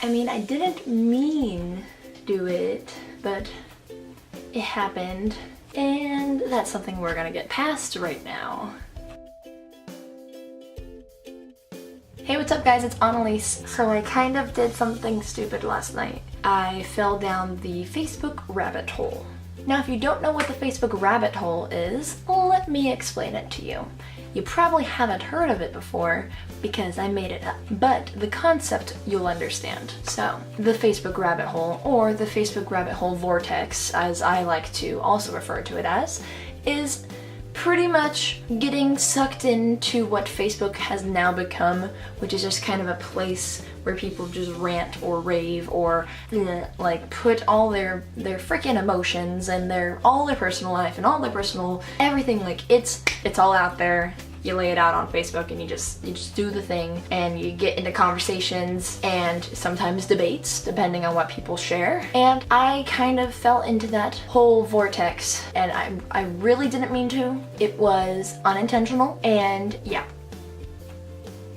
I mean, I didn't mean to do it, but it happened, and that's something we're gonna get past right now. Hey, what's up guys, it's Annelies. So I kind of did something stupid last night. I fell down the Facebook rabbit hole. Now if you don't know what the Facebook rabbit hole is, let me explain it to you. You probably haven't heard of it before because I made it up, but the concept you'll understand. So, the Facebook rabbit hole, or the Facebook rabbit hole vortex, as I like to also refer to it as, is pretty much getting sucked into what Facebook has now become, which is just kind of a place where people just rant or rave or like put all their freaking emotions and all their personal life and all their personal everything, like it's all out there. You lay it out on Facebook and you just do the thing, and you get into conversations and sometimes debates depending on what people share. And I kind of fell into that whole vortex, and I really didn't mean to. It was unintentional, and yeah.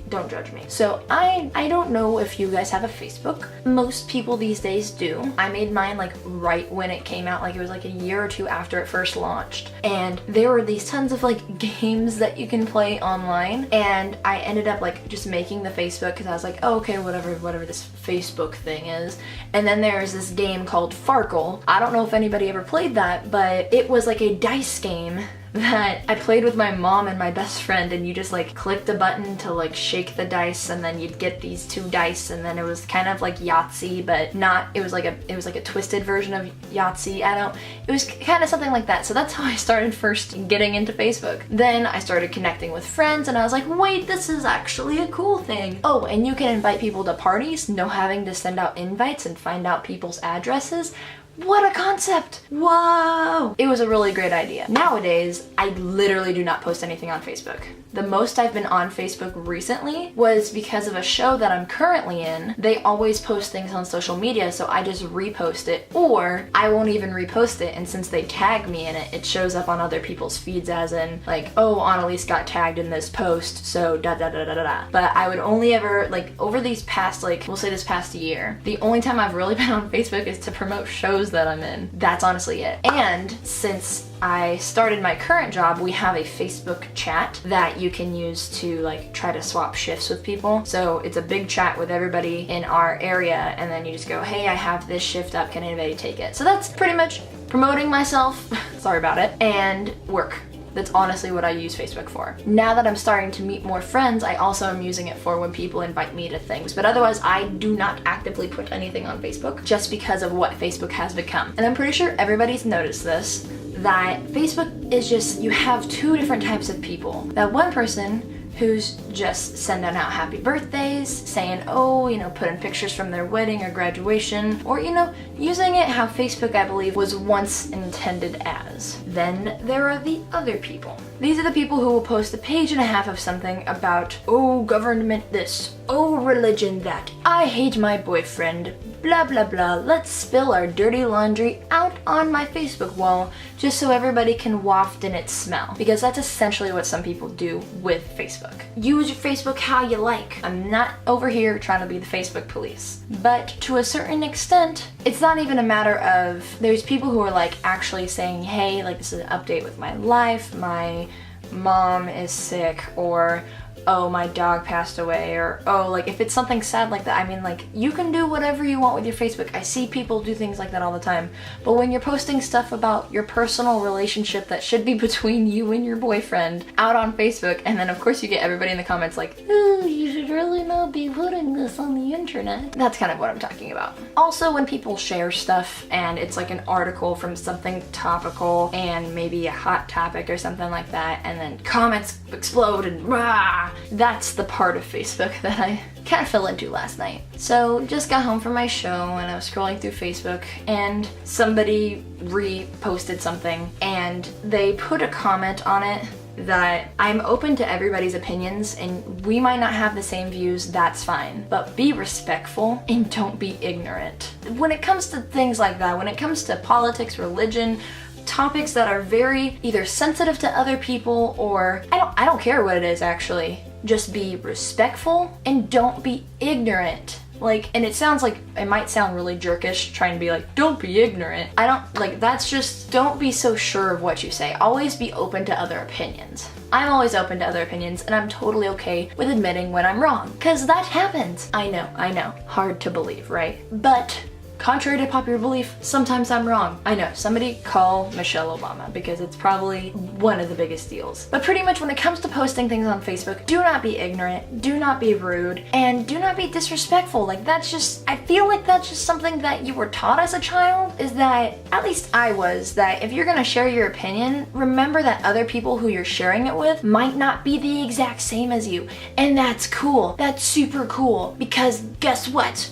Don't judge me. So I don't know if you guys have a Facebook. Most people these days do. I made mine like right when it came out, like it was like a year or two after it first launched. And there were these tons of like games that you can play online, and I ended up like just making the Facebook because I was like, oh, okay, whatever this Facebook thing is. And then there's this game called Farkle. I don't know if anybody ever played that, but it was like a dice game that I played with my mom and my best friend, and you just like clicked a button to like shake the dice, and then you'd get these two dice, and then it was kind of like Yahtzee, but not, it was like a twisted version of Yahtzee. It was kind of something like that. So that's how I started first getting into Facebook. Then I started connecting with friends, and I was like, wait, this is actually a cool thing. Oh, and you can invite people to parties, no having to send out invites and find out people's addresses. What a concept! Whoa! It was a really great idea. Nowadays, I literally do not post anything on Facebook. The most I've been on Facebook recently was because of a show that I'm currently in. They always post things on social media, so I just repost it, or I won't even repost it, and since they tag me in it, it shows up on other people's feeds as in, like, oh, Annelies got tagged in this post, so da da da da da da. But I would only ever, like, over these past, like, we'll say this past year, the only time I've really been on Facebook is to promote shows that I'm in. That's honestly it. And since I started my current job, we have a Facebook chat that you can use to like try to swap shifts with people. So it's a big chat with everybody in our area, and then you just go, hey, I have this shift up, can anybody take it? So that's pretty much promoting myself, sorry about it, and work. That's honestly what I use Facebook for. Now that I'm starting to meet more friends, I also am using it for when people invite me to things. But otherwise, I do not actively put anything on Facebook just because of what Facebook has become. And I'm pretty sure everybody's noticed this, that Facebook is just, you have two different types of people. That one person who's just sending out happy birthdays, saying, oh, you know, putting pictures from their wedding or graduation, or, you know, using it how Facebook, I believe, was once intended as. Then there are the other people. These are the people who will post a page and a half of something about, oh, government this, oh, religion that, I hate my boyfriend, blah blah blah, let's spill our dirty laundry out on my Facebook wall just so everybody can waft in its smell. Because that's essentially what some people do with Facebook. Use your Facebook how you like. I'm not over here trying to be the Facebook police. But to a certain extent, it's not even a matter of, there's people who are like actually saying, hey, like this is an update with my life, my mom is sick, or oh, my dog passed away, or oh, like if it's something sad like that, I mean, like you can do whatever you want with your Facebook. I see people do things like that all the time. But when you're posting stuff about your personal relationship that should be between you and your boyfriend out on Facebook, and then of course you get everybody in the comments like, oh, you should really not be putting this on the internet. That's kind of what I'm talking about. Also, when people share stuff and it's like an article from something topical and maybe a hot topic or something like that, and then comments explode and rah, that's the part of Facebook that I kind of fell into last night. So just got home from my show and I was scrolling through Facebook and somebody reposted something and they put a comment on it that I'm open to everybody's opinions and we might not have the same views, that's fine, but be respectful and don't be ignorant. When it comes to things like that, when it comes to politics, religion, topics that are very either sensitive to other people or I don't care what it is actually. Just be respectful and don't be ignorant. Like, and it sounds like, it might sound really jerkish trying to be like, don't be ignorant. I don't, like, that's just, don't be so sure of what you say. Always be open to other opinions. I'm always open to other opinions, and I'm totally okay with admitting when I'm wrong, because that happens. I know. Hard to believe, right? But contrary to popular belief, sometimes I'm wrong. I know, somebody call Michelle Obama, because it's probably one of the biggest deals. But pretty much when it comes to posting things on Facebook, do not be ignorant, do not be rude, and do not be disrespectful. Like, that's just, I feel like that's just something that you were taught as a child, is that, at least I was, that if you're gonna share your opinion, remember that other people who you're sharing it with might not be the exact same as you. And that's cool. That's super cool, because guess what?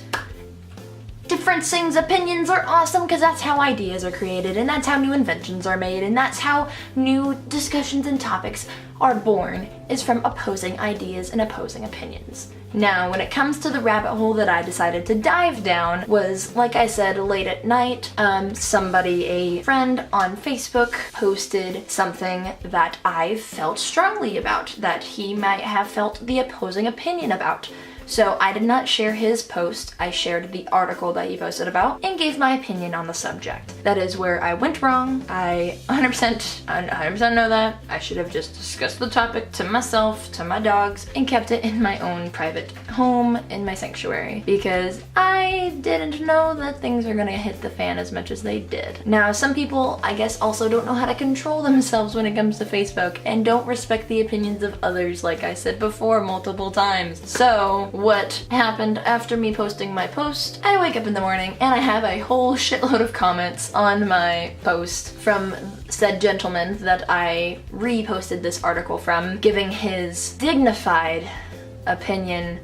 Differencing opinions are awesome, because that's how ideas are created, and that's how new inventions are made, and that's how new discussions and topics are born, is from opposing ideas and opposing opinions. Now, when it comes to the rabbit hole that I decided to dive down was, like I said, late at night. A friend on Facebook posted something that I felt strongly about, that he might have felt the opposing opinion about. So I did not share his post, I shared the article that he posted about and gave my opinion on the subject. That is where I went wrong. I 100% know that. I should have just discussed the topic to myself, to my dogs, and kept it in my own private home, in my sanctuary, because I didn't know that things were gonna hit the fan as much as they did. Now, some people, I guess, also don't know how to control themselves when it comes to Facebook and don't respect the opinions of others, like I said before multiple times. So, what happened after me posting my post? I wake up in the morning and I have a whole shitload of comments on my post from said gentleman that I reposted this article from, giving his dignified opinion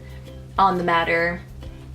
on the matter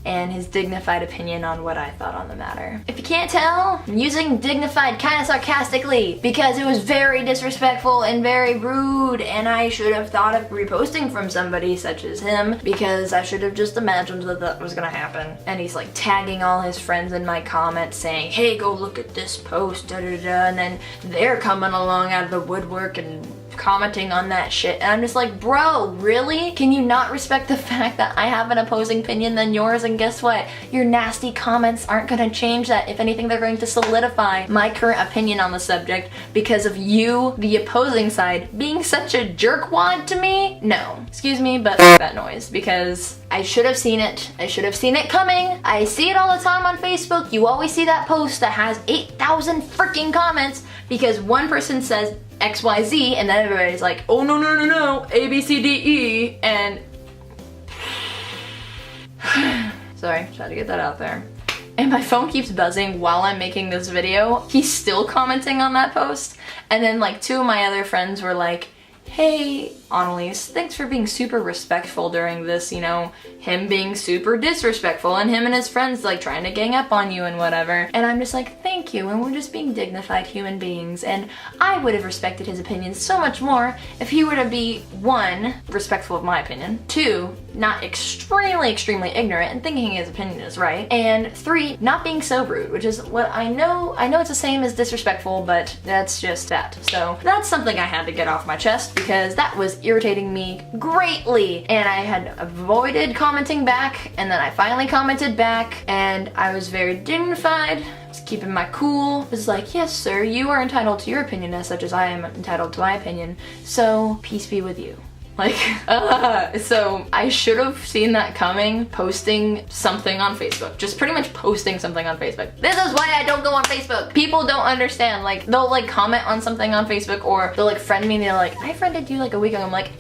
and his dignified opinion on what I thought on the matter. If you can't tell, I'm using dignified kind of sarcastically because it was very disrespectful and very rude, and I should have thought of reposting from somebody such as him, because I should have just imagined that that was gonna happen. And he's like tagging all his friends in my comments saying, hey, go look at this post, da da da, and then they're coming along out of the woodwork and commenting on that shit, and I'm just like, bro, really? Can you not respect the fact that I have an opposing opinion than yours? And guess what? Your nasty comments aren't gonna change that. If anything, they're going to solidify my current opinion on the subject because of you, the opposing side, being such a jerkwad to me. No, excuse me, but that noise, because I should have seen it. I should have seen it coming. I see it all the time on Facebook. You always see that post that has 8,000 freaking comments because one person says XYZ, and then everybody's like, oh no, A, B, C, D, E, and sorry, just had to get that out there. And my phone keeps buzzing while I'm making this video. He's still commenting on that post, and then like two of my other friends were like, hey, Annelies, thanks for being super respectful during this, you know, him being super disrespectful and him and his friends like trying to gang up on you and whatever. And I'm just like, thank you, and we're just being dignified human beings. And I would have respected his opinion so much more if he were to be, one, respectful of my opinion, two, not extremely ignorant and thinking his opinion is right, and three, not being so rude, which is what I know it's the same as disrespectful, but that's just that. So that's something I had to get off my chest because that was irritating me greatly, and I had avoided commenting back, and then I finally commented back, and I was very dignified. I was keeping my cool. I was like, yes sir, you are entitled to your opinion as such as I am entitled to my opinion, so peace be with you. Like, so I should have seen that coming, posting something on Facebook. Just pretty much posting something on Facebook. This is why I don't go on Facebook. People don't understand. Like, they'll like comment on something on Facebook, or they'll like friend me and they're like, I friended you like a week ago. I'm like,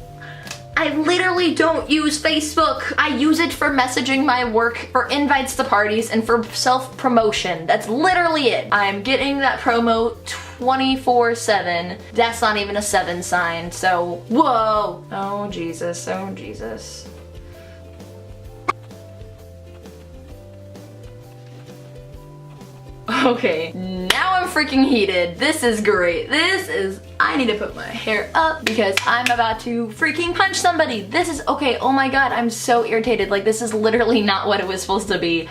I literally don't use Facebook. I use it for messaging my work, for invites to parties, and for self-promotion. That's literally it. I'm getting that promo 24/7. That's not even a 7 sign, so whoa. Oh Jesus, oh Jesus. Okay, now I'm freaking heated. This is great. I need to put my hair up because I'm about to freaking punch somebody. Okay, oh my god, I'm so irritated. Like, this is literally not what it was supposed to be.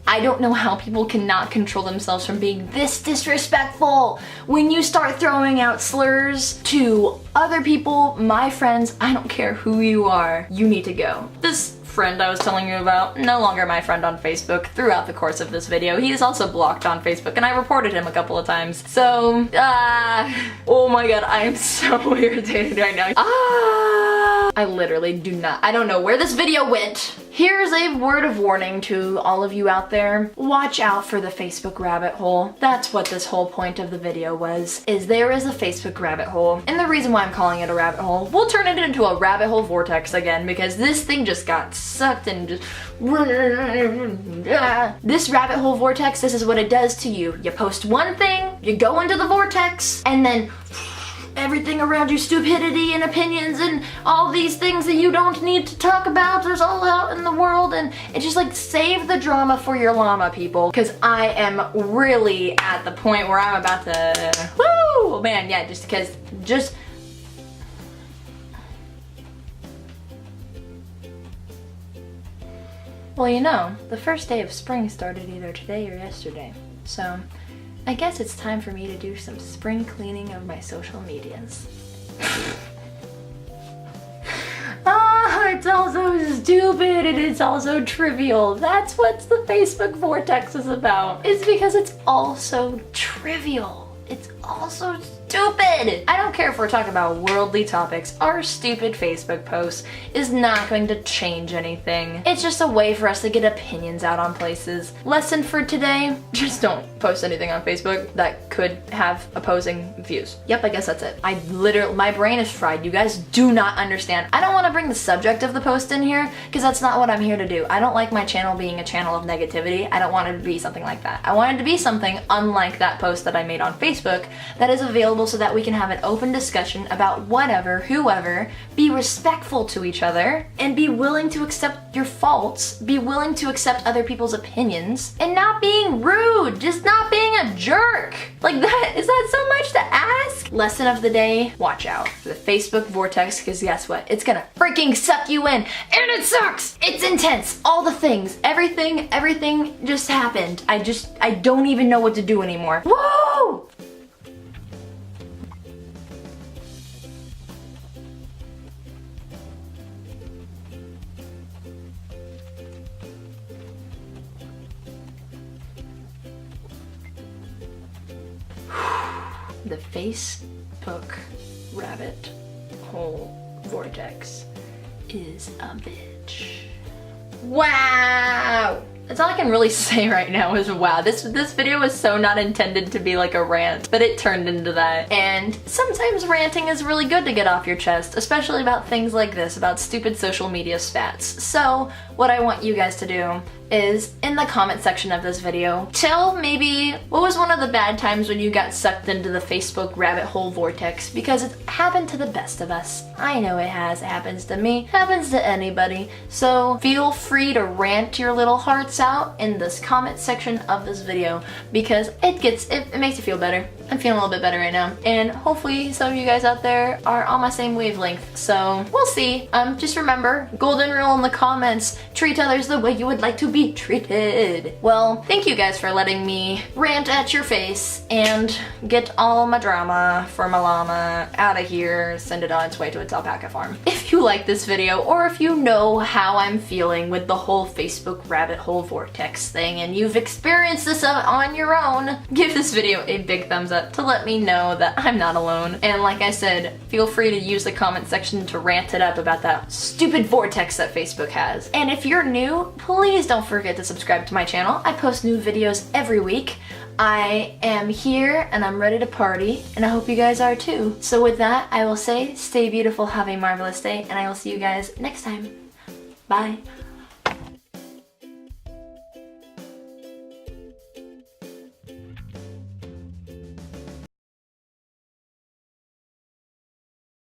I don't know how people cannot control themselves from being this disrespectful. When you start throwing out slurs to other people, my friends, I don't care who you are, you need to go. This friend I was telling you about, no longer my friend on Facebook throughout the course of this video. He is also blocked on Facebook and I reported him a couple of times. So, oh my god, I am so irritated right now. I literally I don't know where this video went. Here's a word of warning to all of you out there. Watch out for the Facebook rabbit hole. That's what this whole point of the video was, is there is a Facebook rabbit hole. And the reason why I'm calling it a rabbit hole, we'll turn it into a rabbit hole vortex again because this thing just got sucked and just... This rabbit hole vortex, this is what it does to you. You post one thing, you go into the vortex, and then everything around you, stupidity and opinions and all these things that you don't need to talk about, there's all out in the world, and it's just like, save the drama for your llama, people, because I am really at the point where I'm about to, woo, man, yeah, well, you know, the first day of spring started either today or yesterday, so I guess it's time for me to do some spring cleaning of my social medias. It's also stupid and it's also trivial. That's what the Facebook Vortex is about. It's because it's also trivial. It's also stupid. I don't care if we're talking about worldly topics. Our stupid Facebook post is not going to change anything. It's just a way for us to get opinions out on places. Lesson for today, just don't post anything on Facebook that could have opposing views. Yep, I guess that's it. My brain is fried. You guys do not understand. I don't want to bring the subject of the post in here because that's not what I'm here to do. I don't like my channel being a channel of negativity. I don't want it to be something like that. I want it to be something unlike that post that I made on Facebook that is available so that we can have an open discussion about whatever, whoever, be respectful to each other, and be willing to accept your faults, be willing to accept other people's opinions, and not being rude, just not being a jerk. Like that, is that so much to ask? Lesson of the day, watch out for the Facebook Vortex, because guess what? It's gonna freaking suck you in, and it sucks! It's intense, all the things, everything just happened. I don't even know what to do anymore. Woo! The Facebook rabbit hole vortex is a bitch. Wow! That's all I can really say right now is wow. This video was so not intended to be like a rant, but it turned into that. And sometimes ranting is really good to get off your chest, especially about things like this, about stupid social media spats. So what I want you guys to do is in the comment section of this video, tell maybe what was one of the bad times when you got sucked into the Facebook rabbit hole vortex, because it's happened to the best of us. I know it has. It happens to me. It happens to anybody. So feel free to rant your little hearts out in this comment section of this video, because it makes you feel better. I'm feeling a little bit better right now, and hopefully some of you guys out there are on my same wavelength, so we'll see. Just remember, golden rule in the comments, treat others the way you would like to be treated. Well, thank you guys for letting me rant at your face and get all my drama for my llama out of here, send it on its way to its alpaca farm. If you like this video, or if you know how I'm feeling with the whole Facebook rabbit hole vortex thing and you've experienced this on your own, give this video a big thumbs up to let me know that I'm not alone. And like I said, feel free to use the comment section to rant it up about that stupid vortex that Facebook has. And if you're new, please don't forget to subscribe to my channel. I post new videos every week. I am here and I'm ready to party, and I hope you guys are too. So with that, I will say stay beautiful, have a marvelous day, and I will see you guys next time. Bye.